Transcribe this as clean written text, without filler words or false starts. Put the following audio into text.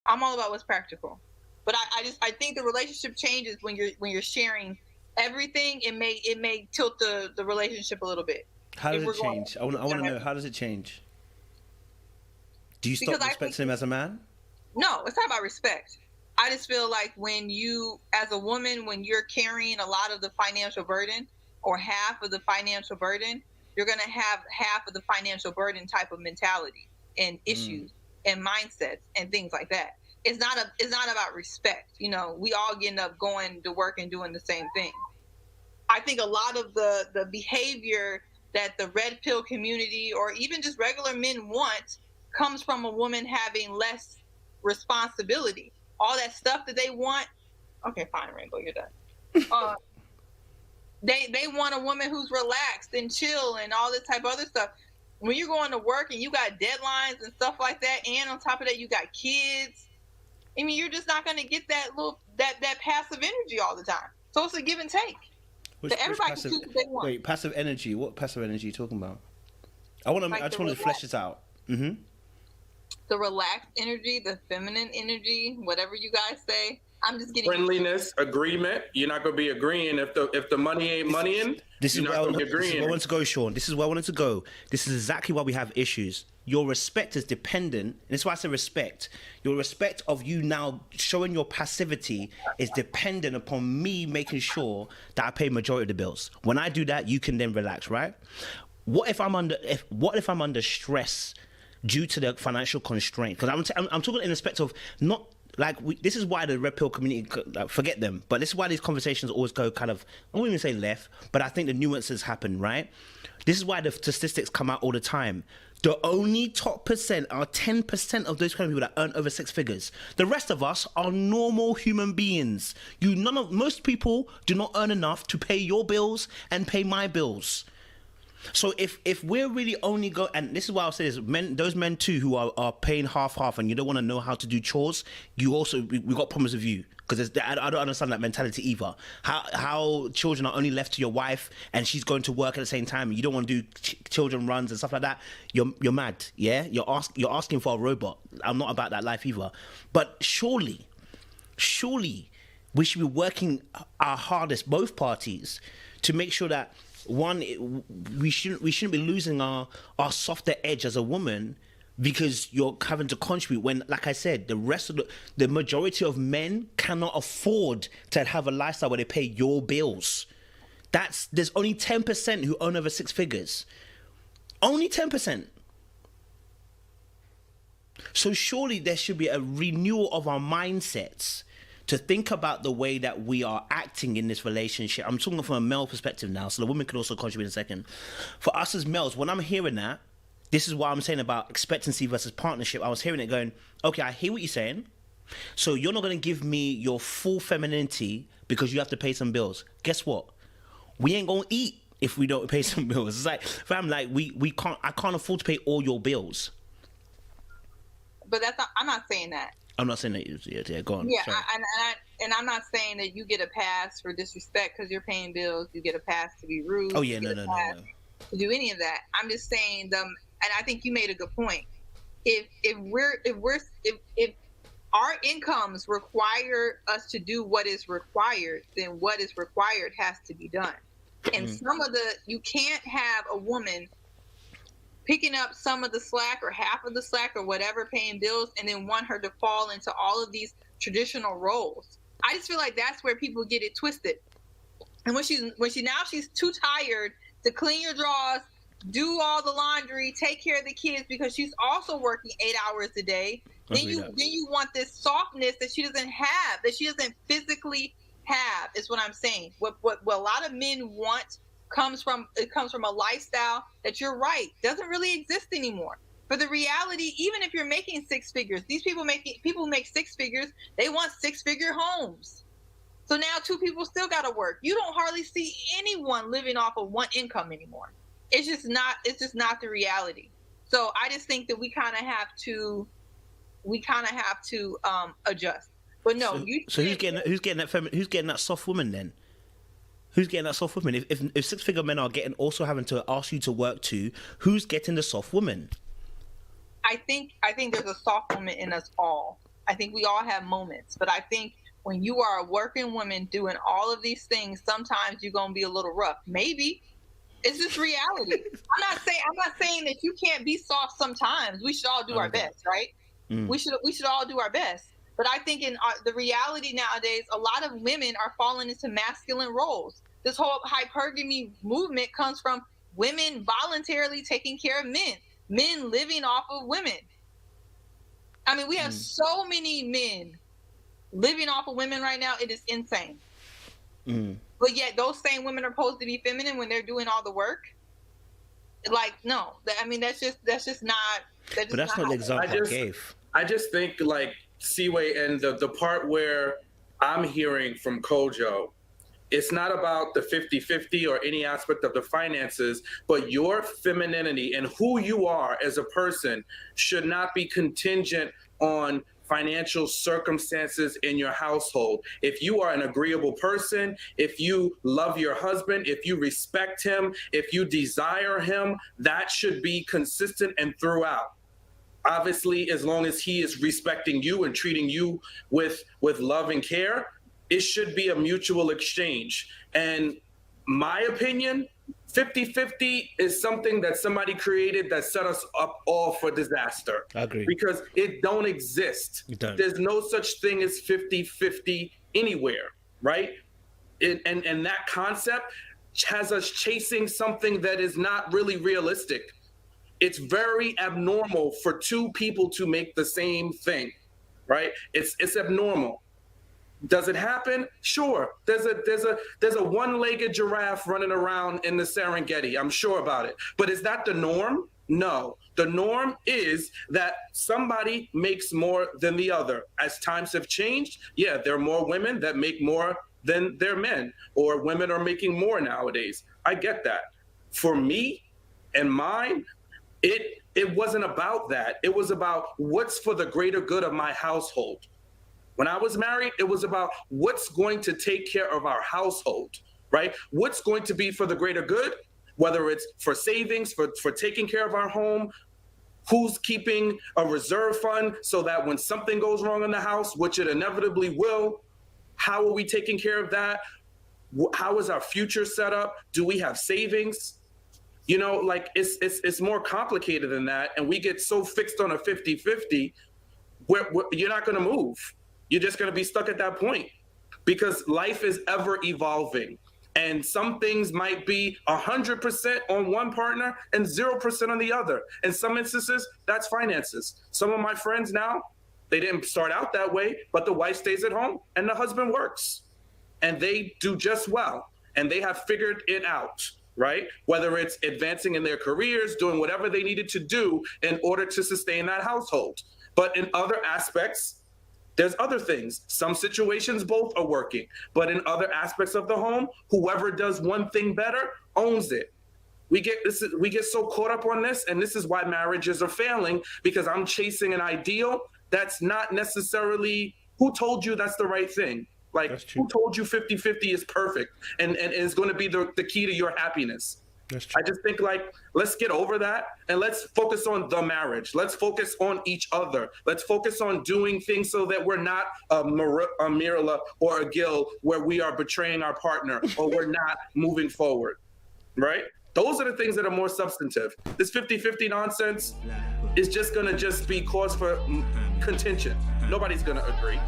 I'm all about what's practical. But I think the relationship changes when you're sharing everything. It may tilt the relationship a little bit. How does it change? I want to know, how does it change? Do you stop respecting him as a man? No, it's not about respect. I just feel like when you, as a woman, when you're carrying a lot of the financial burden or half of the financial burden, you're going to have half of the financial burden type of mentality and issues and mindsets and things like that. It's not about respect. You know, we all end up going to work and doing the same thing. I think a lot of the behavior that the red pill community or even just regular men want comes from a woman having less responsibility. All that stuff that they want. Okay, fine, Rainbow, you're done. They want a woman who's relaxed and chill and all this type of other stuff. When you're going to work and you got deadlines and stuff like that, and on top of that you got kids, I mean, you're just not going to get that that passive energy all the time. So it's a give and take. So everybody can choose what they want. Wait, passive energy? What passive energy are you talking about? I just want to flesh this out. Mm-hmm. The relaxed energy, the feminine energy, whatever you guys say. I'm just getting friendliness, agreement. You're not gonna be agreeing if the money ain't moneying. This is where I wanted to go, Sean. This is where I wanted to go. This is exactly why we have issues. Your respect is dependent, and that's why I say respect. Your respect of you now showing your passivity is dependent upon me making sure that I pay majority of the bills. When I do that, you can then relax, right? What if I'm under stress due to the financial constraint? Because I'm talking in the respect of not like this is why the red pill community, forget them, but this is why these conversations always go kind of, I won't even say left, but I think the nuances happen, right? This is why the statistics come out all the time. The only top percent are 10% of those kind of people that earn over six figures. The rest of us are normal human beings. Most people do not earn enough to pay your bills and pay my bills. So if we're really only and this is why I'll say this, those men too who are paying half and you don't want to know how to do chores, we got problems with you, because I don't understand that mentality either. How children are only left to your wife and she's going to work at the same time and you don't want to do children runs and stuff like that. You're mad, yeah? You're asking for a robot. I'm not about that life either. But surely we should be working our hardest, both parties, to make sure that one, we shouldn't be losing our softer edge as a woman because you're having to contribute when, like I said, the rest of the majority of men cannot afford to have a lifestyle where they pay your bills. There's only 10% who earn over six figures. Only 10%. So surely there should be a renewal of our mindsets to think about the way that we are acting in this relationship. I'm talking from a male perspective now, so the woman can also contribute in a second. For us as males, when I'm hearing that, this is what I'm saying about expectancy versus partnership. I was hearing it going, okay, I hear what you're saying. So you're not going to give me your full femininity because you have to pay some bills. Guess what? We ain't going to eat if we don't pay some bills. It's like, fam, like I can't afford to pay all your bills. But I'm not saying that. I'm not saying that. Yeah, go on. Yeah, and I'm not saying that you get a pass for disrespect because you're paying bills. You get a pass to be rude. Oh yeah, no. To do any of that, I'm just saying and I think you made a good point. If our incomes require us to do what is required, then what is required has to be done. And you can't have a woman picking up some of the slack or half of the slack or whatever, paying bills, and then want her to fall into all of these traditional roles. I just feel like that's where people get it twisted. And when she's too tired to clean your drawers, do all the laundry, take care of the kids because she's also working 8 hours a day, then you want this softness that she doesn't have, that she doesn't physically have, is what I'm saying. What a lot of men want comes from a lifestyle that, you're right, doesn't really exist anymore. But the reality, even if you're making six figures, people make six figures, they want six-figure homes. So now two people still got to work. You don't hardly see anyone living off of one income anymore. It's just not the reality. So I just think that we kind of have to adjust. But no, who's getting that soft woman then? Who's getting that soft woman? If six-figure men are also having to ask you to work too, who's getting the soft woman? I think there's a soft woman in us all. I think we all have moments, but I think when you are a working woman doing all of these things, sometimes you're going to be a little rough. Maybe. It's just reality. I'm not saying that you can't be soft sometimes. We should all do our best, right? We should all do our best. But I think in the reality nowadays, a lot of women are falling into masculine roles. This whole hypergamy movement comes from women voluntarily taking care of men living off of women. I mean, we have so many men living off of women right now. It is insane. But yet those same women are supposed to be feminine when they're doing all the work. Like, no, I mean, that's just not. But that's not the example I gave. I just think like Seaway and the part where I'm hearing from Kojo, it's not about the 50-50 or any aspect of the finances, but your femininity and who you are as a person should not be contingent on financial circumstances in your household. If you are an agreeable person, if you love your husband, if you respect him, if you desire him, that should be consistent and throughout. Obviously, as long as he is respecting you and treating you with love and care, it should be a mutual exchange. And my opinion, 50-50 is something that somebody created that set us up all for disaster. I agree. Because it don't exist. There's no such thing as 50-50 anywhere, right? And that concept has us chasing something that is not really realistic. It's very abnormal for two people to make the same thing, right? It's abnormal. Does it happen? Sure. There's a one-legged giraffe running around in the Serengeti. I'm sure about it. But is that the norm? No. The norm is that somebody makes more than the other. As times have changed, yeah, there are more women that make more than their men, or women are making more nowadays. I get that. For me and mine, it wasn't about that. It was about what's for the greater good of my household. When I was married, it was about what's going to take care of our household, right? What's going to be for the greater good, whether it's for savings, for taking care of our home, who's keeping a reserve fund so that when something goes wrong in the house, which it inevitably will, how are we taking care of that? How is our future set up? Do we have savings? You know, like it's more complicated than that. And we get so fixed on a 50-50, where you're not going to move. You're just going to be stuck at that point because life is ever evolving. And some things might be 100% on one partner and 0% on the other. In some instances, that's finances. Some of my friends now, they didn't start out that way, but the wife stays at home and the husband works. And they do just well. And they have figured it out, right? Whether it's advancing in their careers, doing whatever they needed to do in order to sustain that household. But in other aspects, there's other things. Some situations both are working, but in other aspects of the home, whoever does one thing better owns it. We get so caught up on this, and this is why marriages are failing, because I'm chasing an ideal that's not necessarily, who told you that's the right thing? Like, who told you 50-50 is perfect and is going to be the key to your happiness? I just think, like, let's get over that and let's focus on the marriage. Let's focus on each other. Let's focus on doing things so that we're not a Mirla or a Gil where we are betraying our partner or we're not moving forward, right? Those are the things that are more substantive. This 50-50 nonsense is just going to be cause for contention. Nobody's going to agree.